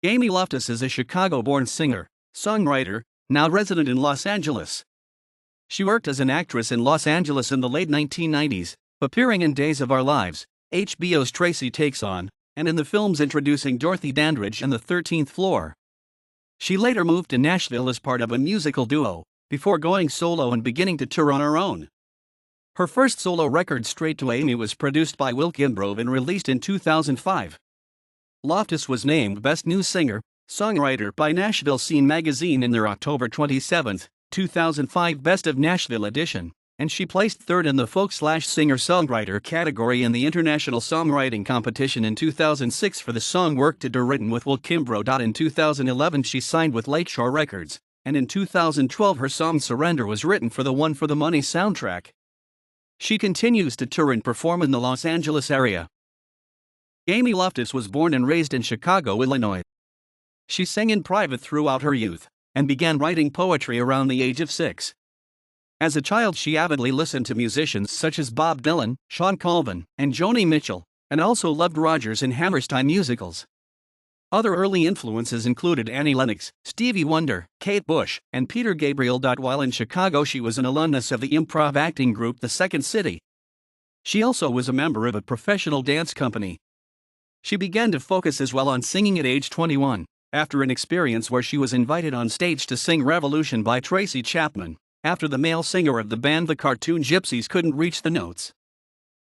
Amy Loftus is a Chicago-born singer, songwriter, now resident in Los Angeles. She worked as an actress in Los Angeles in the late 1990s, appearing in Days of Our Lives, HBO's Tracy Takes On, and in the films introducing Dorothy Dandridge and The 13th Floor. She later moved to Nashville as part of a musical duo, before going solo and beginning to tour on her own. Her first solo record, Straight to Amy, was produced by Will Kimbrough and released in 2005. Loftus was named Best New Singer, Songwriter by Nashville Scene magazine in their October 27, 2005 Best of Nashville edition, and she placed third in the folk/singer-songwriter category in the International Songwriting Competition in 2006 for the song Work to Do written with Will Kimbrough. In 2011 she signed with Lakeshore Records, and in 2012 her song Surrender was written for the One for the Money soundtrack. She continues to tour and perform in the Los Angeles area. Amy Loftus was born and raised in Chicago, Illinois. She sang in private throughout her youth, and began writing poetry around the age of 6. As a child she avidly listened to musicians such as Bob Dylan, Sean Colvin, and Joni Mitchell, and also loved Rodgers and Hammerstein musicals. Other early influences included Annie Lennox, Stevie Wonder, Kate Bush, and Peter Gabriel. While in Chicago she was an alumnus of the improv acting group The Second City. She also was a member of a professional dance company. She began to focus as well on singing at age 21, after an experience where she was invited on stage to sing Revolution by Tracy Chapman, after the male singer of the band The Cartoon Gypsies couldn't reach the notes.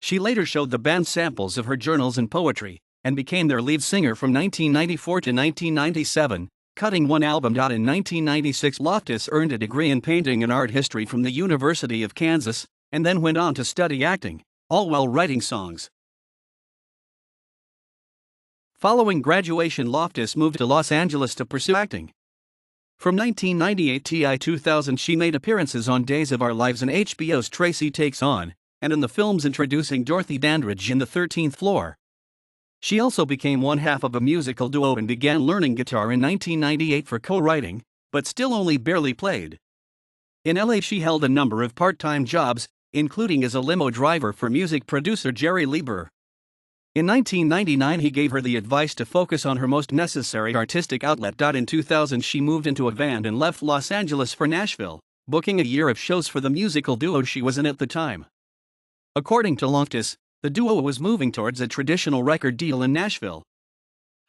She later showed the band samples of her journals and poetry, and became their lead singer from 1994 to 1997, cutting one album. In 1996 Loftus earned a degree in painting and art history from the University of Kansas, and then went on to study acting, all while writing songs. Following graduation Loftus moved to Los Angeles to pursue acting. From 1998 to 2000 she made appearances on Days of Our Lives and HBO's Tracy Takes On, and in the films introducing Dorothy Dandridge in The 13th Floor. She also became one half of a musical duo and began learning guitar in 1998 for co-writing, but still only barely played. In LA she held a number of part-time jobs, including as a limo driver for music producer Jerry Lieber. In 1999 he gave her the advice to focus on her most necessary artistic outlet. In 2000 she moved into a van and left Los Angeles for Nashville, booking a year of shows for the musical duo she was in at the time. According to Loftus, the duo was moving towards a traditional record deal in Nashville.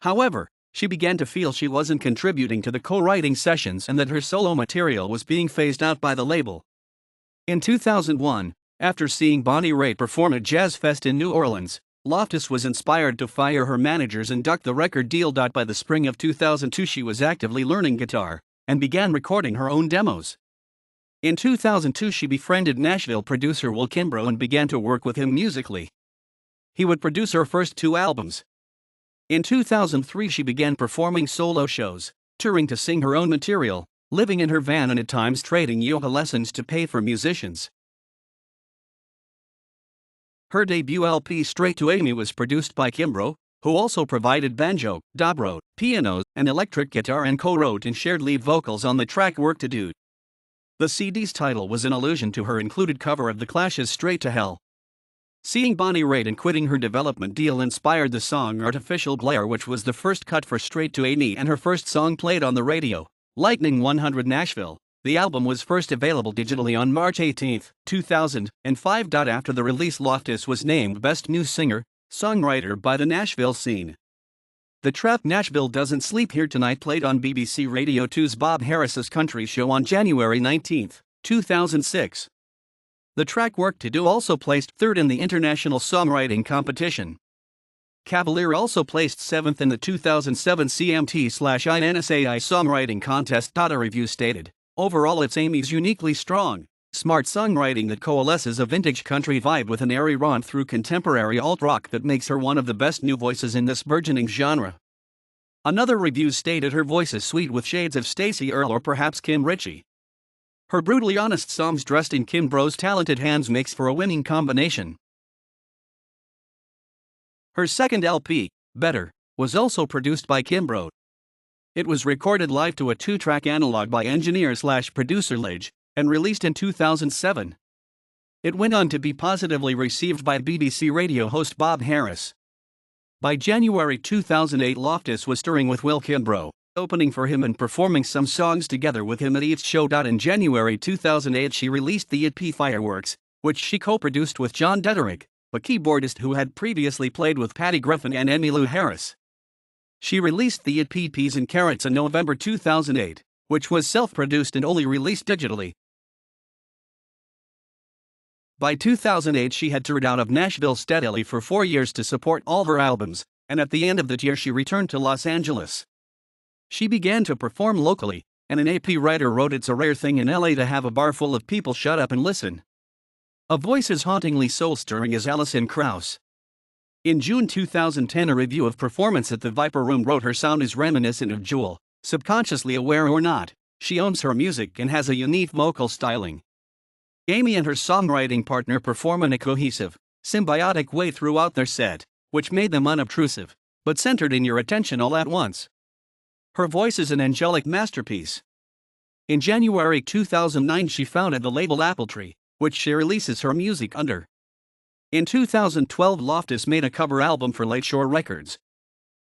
However, she began to feel she wasn't contributing to the co-writing sessions and that her solo material was being phased out by the label. In 2001, after seeing Bonnie Raitt perform at Jazz Fest in New Orleans, Loftus was inspired to fire her managers and duck the record deal. By the spring of 2002 she was actively learning guitar, and began recording her own demos. In 2002 she befriended Nashville producer Will Kimbrough and began to work with him musically. He would produce her first 2 albums. In 2003 she began performing solo shows, touring to sing her own material, living in her van and at times trading yoga lessons to pay for musicians. Her debut LP Straight to Amy was produced by Kimbrough, who also provided banjo, dobro, piano, and electric guitar and co-wrote and shared lead vocals on the track Work to Do. The CD's title was an allusion to her included cover of The Clash's Straight to Hell. Seeing Bonnie Raitt and quitting her development deal inspired the song Artificial Glare, which was the first cut for Straight to Amy and her first song played on the radio, Lightning 100 Nashville. The album was first available digitally on March 18, 2005. After the release Loftus was named Best New Singer, Songwriter by the Nashville Scene. The track Nashville Doesn't Sleep Here Tonight played on BBC Radio 2's Bob Harris's Country Show on January 19, 2006. The track Work to Do also placed third in the International Songwriting Competition. Cavalier also placed 7th in the 2007 CMT/INSAI Songwriting Contest. A review stated, "Overall it's Amy's uniquely strong, smart songwriting that coalesces a vintage country vibe with an airy romp through contemporary alt-rock that makes her one of the best new voices in this burgeoning genre." Another review stated her voice is sweet with shades of Stacey Earle or perhaps Kim Ritchie. Her brutally honest songs dressed in Kimbrough's talented hands makes for a winning combination. Her second LP, Better, was also produced by Kimbrough. It was recorded live to a 2-track analog by engineer/producer Lage, and released in 2007. It went on to be positively received by BBC radio host Bob Harris. By January 2008, Loftus was touring with Will Kimbrough, opening for him and performing some songs together with him at each show. In January 2008, she released the EP Fireworks, which she co-produced with John Dederick, a keyboardist who had previously played with Patty Griffin and Emmylou Harris. She released the EP Peas and Carrots in November 2008, which was self-produced and only released digitally. By 2008, she had toured out of Nashville steadily for 4 years to support all her albums, and at the end of that year she returned to Los Angeles. She began to perform locally, and an AP writer wrote, "It's a rare thing in LA to have a bar full of people shut up and listen." A voice as hauntingly soul-stirring as Alison Krauss. In June 2010, a review of performance at the Viper Room wrote, "Her sound is reminiscent of Jewel. Subconsciously aware or not, she owns her music and has a unique vocal styling." Amy and her songwriting partner perform in a cohesive, symbiotic way throughout their set, which made them unobtrusive, but centered in your attention all at once. Her voice is an angelic masterpiece. In January 2009, she founded the label Appletree, which she releases her music under. In 2012, Loftus made a cover album for Lakeshore Records.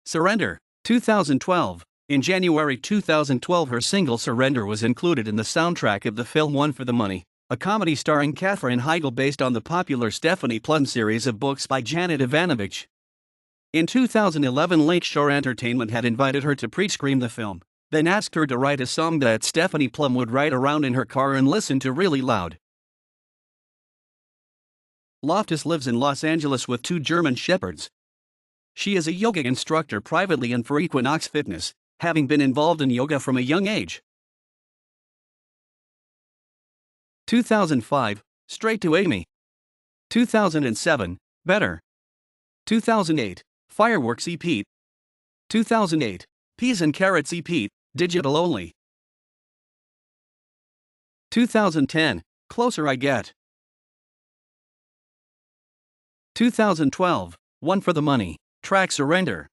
Surrender, 2012. In January 2012, her single Surrender was included in the soundtrack of the film One for the Money, a comedy starring Katherine Heigl based on the popular Stephanie Plum series of books by Janet Ivanovich. In 2011, Lakeshore Entertainment had invited her to pre-screen the film, then asked her to write a song that Stephanie Plum would ride around in her car and listen to really loud. Loftus lives in Los Angeles with 2 German shepherds. She is a yoga instructor privately and for Equinox Fitness, having been involved in yoga from a young age. 2005, Straight to Amy. 2007, Better. 2008, Fireworks EP. 2008, Peas and Carrots EP, digital only. 2010, Closer I Get. 2012, One for the Money, track Surrender.